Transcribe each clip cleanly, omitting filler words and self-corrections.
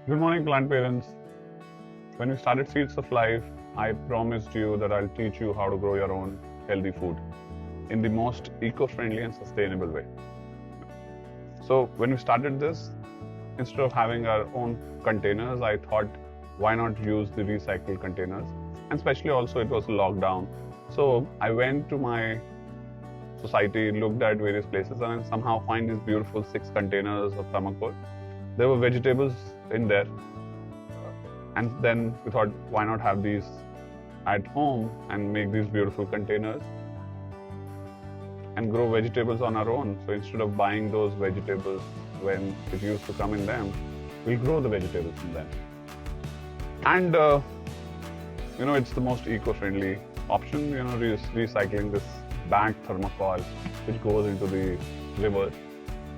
Good morning, plant parents. When we started Seeds of Life, I promised you that I'll teach you how to grow your own healthy food in the most eco-friendly and sustainable way. So when we started this, instead of having our own containers, I thought, why not use the recycled containers? And especially also it was lockdown. So I went to my society, looked at various places, and somehow find these beautiful 6 containers of thermocol. There were vegetables in there, and then we thought, why not have these at home and make these beautiful containers and grow vegetables on our own. So instead of buying those vegetables when it used to come in them, we'll grow the vegetables in them. And it's the most eco-friendly option. Recycling this bad thermocol which goes into the rivers.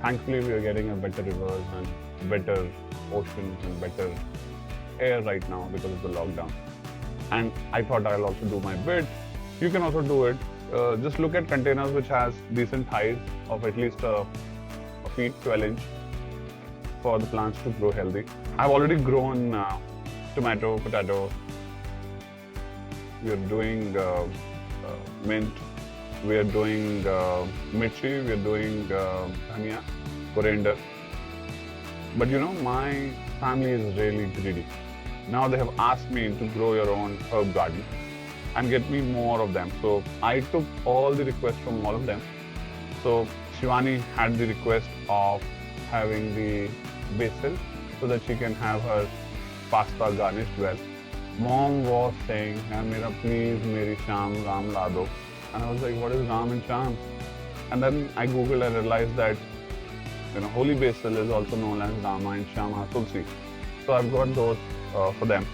Thankfully, we are getting a better rivers and better oceans and better air right now because of the lockdown. And I thought I'll also do my bit. You can also do it. Just look at containers which has decent height of at least a feet, 12 inch for the plants to grow healthy. I've already grown tomato, potato. We are doing mint. We are doing mirchi. We are doing dhania, coriander. But my family is really greedy. Now they have asked me to grow your own herb garden and get me more of them. So I took all the requests from all of them. So Shivani had the request of having the basil so that she can have her pasta garnished well. Mom was saying, "Mera please, meri Sham Ram la do." And I was like, what is Ram and Sham? And then I googled and realized that holy basil is also known as Rama and Shama Tulsi. So I've got those for them.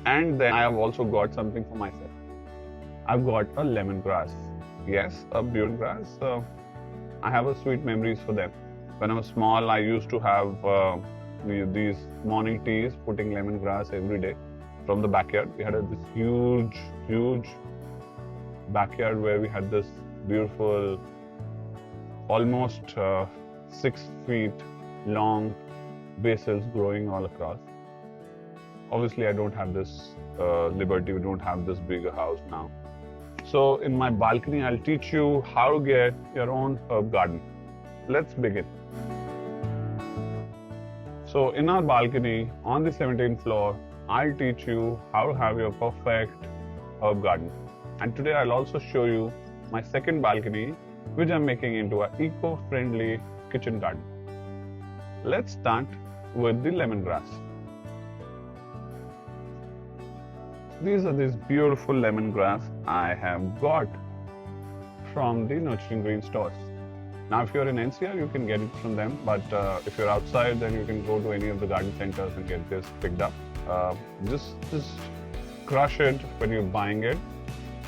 And then I have also got something for myself. I've got a lemongrass. Yes, a bure grass. I have a sweet memories for them. When I was small, I used to have these morning teas, putting lemongrass every day from the backyard. We had this huge backyard where we had this beautiful, almost 6 feet long basils growing all across. Obviously, I don't have this liberty. We don't have this bigger house now. So in my balcony, I'll teach you how to get your own herb garden. Let's begin. So in our balcony on the 17th floor, I'll teach you how to have your perfect herb garden. And today I'll also show you my second balcony, which I'm making into an eco-friendly kitchen garden. Let's start with the lemongrass. These are these beautiful lemongrass I have got from the Nurturing Green stores. Now, if you're in NCR, you can get it from them. But if you're outside, then you can go to any of the garden centers and get this picked up. Just crush it when you're buying it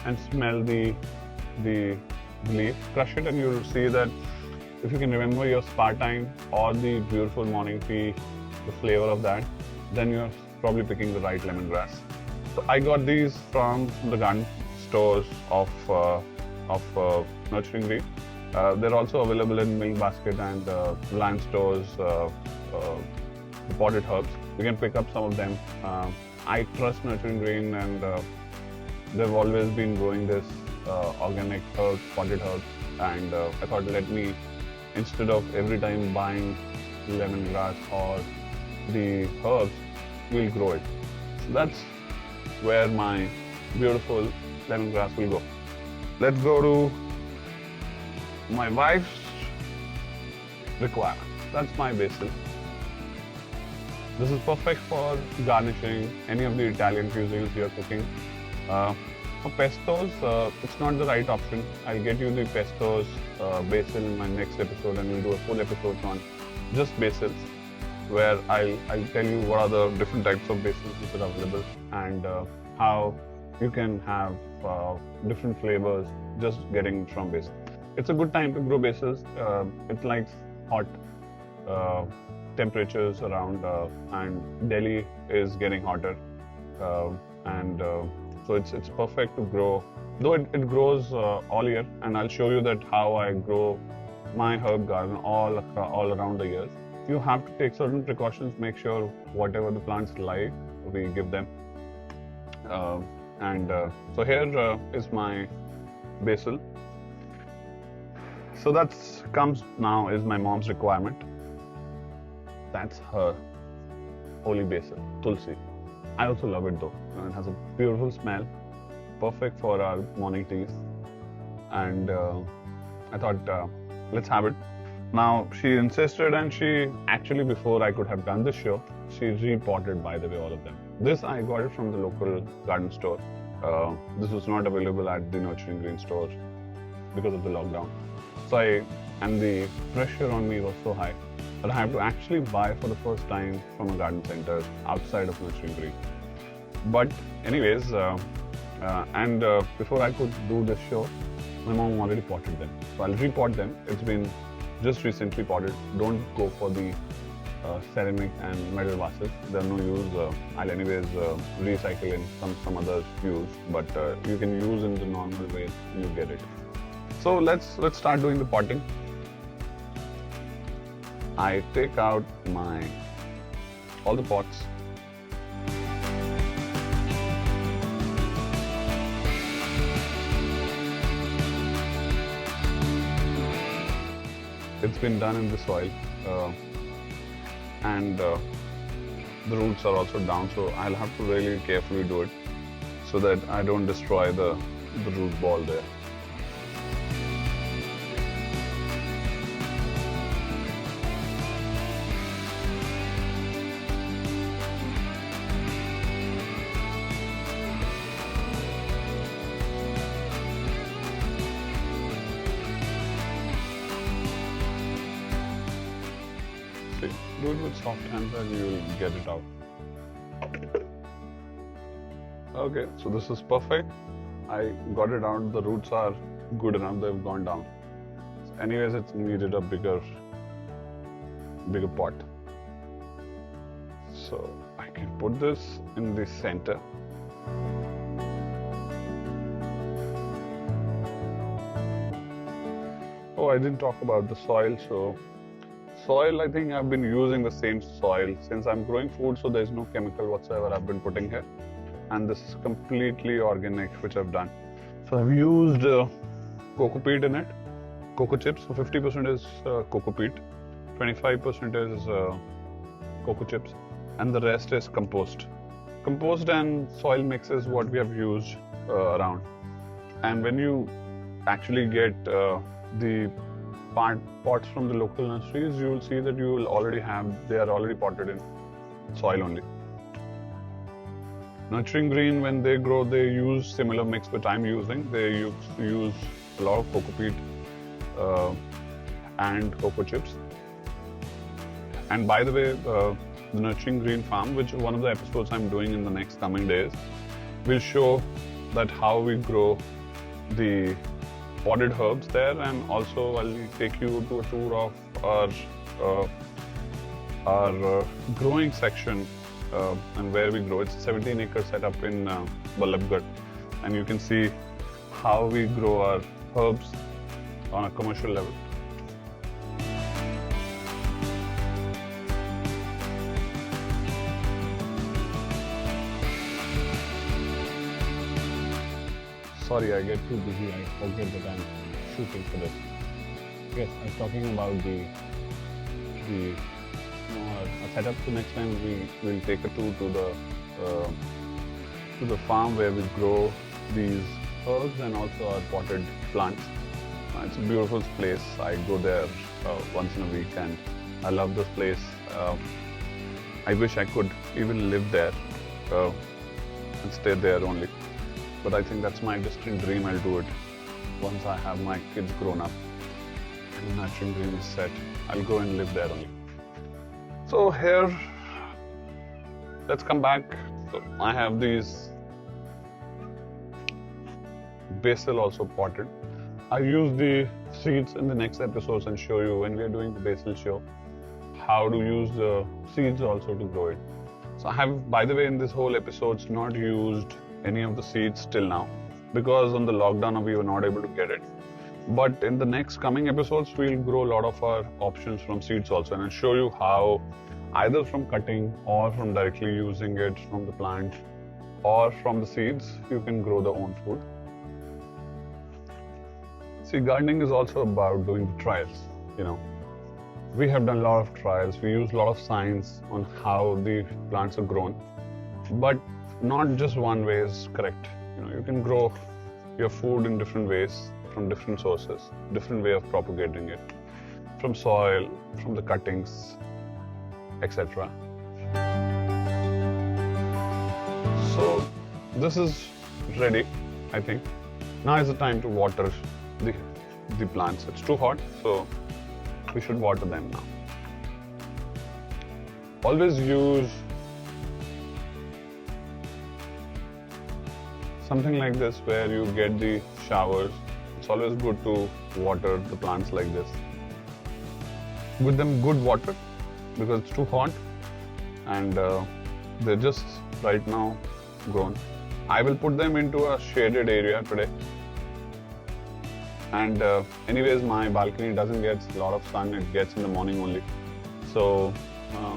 and smell the leaf. Crush it and you'll see that if you can remember your spa time or the beautiful morning tea, the flavor of that, then you're probably picking the right lemongrass. So I got these from the garden stores of Nurturing Green. They're also available in Milk Basket and Reliance stores, the potted herbs. You can pick up some of them. I trust Nurturing Green, and they've always been growing this organic herbs, potted herbs. And I thought, let me, instead of every time buying lemongrass or the herbs, we'll grow it. So that's where my beautiful lemongrass will go. Let's go to my wife's requirement. That's my basil. This is perfect for garnishing any of the Italian cuisines you're cooking. For pestos, it's not the right option. I'll get you the pestos basil in my next episode, and we'll do a full episode on just basils, where I'll tell you what are the different types of basils which are available and how you can have different flavors just getting from basil. It's a good time to grow basils. It likes hot temperatures around, and Delhi is getting hotter, so it's perfect to grow. Though it grows all year, and I'll show you that how I grow my herb garden all around the years. you have to take certain precautions, make sure whatever the plants like, we give them. So here is my basil. So that's comes now is my mom's requirement. That's her holy basil, tulsi. I also love it though. It has a beautiful smell, perfect for our morning teas. And I thought, let's have it. Now she insisted, and she actually, before I could have done this show, she repotted, by the way, all of them. This I got it from the local garden store. This was not available at the Nurturing Green store because of the lockdown. And the pressure on me was so high that I have to actually buy for the first time from a garden center outside of Nurturing Green. But anyways, before I could do this show, my mom already potted them. So I'll repot them. It's been just recently potted. Don't go for the ceramic and metal vases. They're no use. I'll anyways recycle in some others use, but you can use in the normal way you get it. So let's start doing the potting. I take out all the pots. It's been done in the soil, and the roots are also down, so I'll have to really carefully do it so that I don't destroy the root ball there. Do it with soft hands and you will get it out. Okay, so this is perfect. I got it out. The roots are good enough. They've gone down. So anyways, it's needed a bigger pot. So I can put this in the center. Oh, I didn't talk about the soil. So soil, I think I've been using the same soil since I'm growing food, so there's no chemical whatsoever I've been putting here. And this is completely organic, which I've done. So I've used coco peat in it, cocoa chips. So 50% is coco peat, 25% is cocoa chips, and the rest is compost. Compost and soil mix is what we have used around. And when you actually get the pots from the local nurseries, you will see that they are already potted in soil only. Nurturing Green, when they grow, they use similar mix which I'm using. They use a lot of coco peat and cocoa chips. And by the way, the Nurturing Green farm, which is one of the episodes I'm doing in the next coming days, will show that how we grow the potted herbs there, and also I'll take you to a tour of our growing section and where we grow. It's a 17-acre setup in Vallabhgarh, and you can see how we grow our herbs on a commercial level. Sorry, I get too busy. I forget that I'm shooting for this. Yes, I was talking about the setup. So next time we will take a tour to the farm where we grow these herbs and also our potted plants. It's a beautiful place. I go there once in a week, and I love this place. I wish I could even live there and stay there only. But I think that's my distant dream. I'll do it once I have my kids grown up and Nurturing Green is set. I'll go and live there only. So here, let's come back. So I have these basil also potted. I'll use the seeds in the next episodes and show you, when we are doing the basil show, how to use the seeds also to grow it. So I have, by the way, in this whole episodes not used any of the seeds till now, because on the lockdown we were not able to get it. But in the next coming episodes, we'll grow a lot of our options from seeds also, and I'll show you how either from cutting or from directly using it from the plant or from the seeds, you can grow the own food. See, gardening is also about doing the trials, you know. We have done a lot of trials. We use a lot of science on how the plants are grown, but not just one way is correct. You know, you can grow your food in different ways from different sources, different way of propagating it, from soil, from the cuttings, etc. So this is ready, I think. Now is the time to water the plants. It's too hot, so we should water them now. Always use something like this where you get the showers. It's always good to water the plants like this. Give them good water because it's too hot and they're just right now grown. I will put them into a shaded area today. And anyways, my balcony doesn't get a lot of sun, it gets in the morning only. So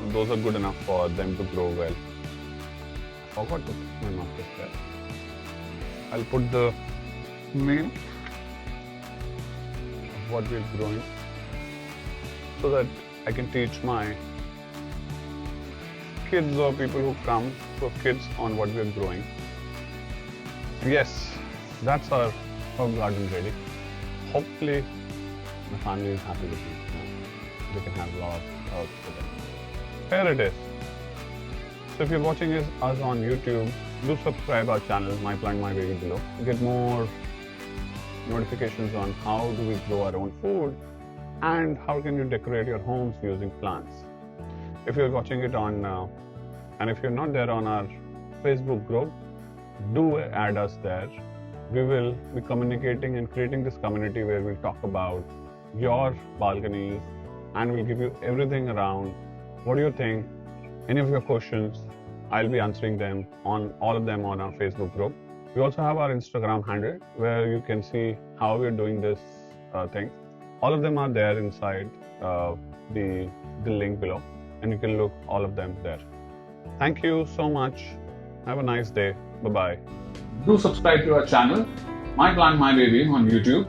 those are good enough for them to grow well. I forgot to put my markers there. I'll put the name of what we're growing so that I can teach my kids or people who come for kids on what we're growing. Yes, that's our herb garden ready. Hopefully, my family is happy with me. They can have a lot of herbs for them. Here it is. So if you're watching us on YouTube, do subscribe our channel, My Plant My Baby below. To get more notifications on how do we grow our own food and how can you decorate your homes using plants. If you're watching it on, and if you're not there on our Facebook group, do add us there. We will be communicating and creating this community where we'll talk about your balconies and we'll give you everything around. What do you think? Any of your questions, I'll be answering them on all of them on our Facebook group. We also have our Instagram handle where you can see how we're doing this thing. All of them are there inside the link below and you can look all of them there. Thank you so much. Have a nice day. Bye-bye. Do subscribe to our channel, My Plant My Baby on YouTube.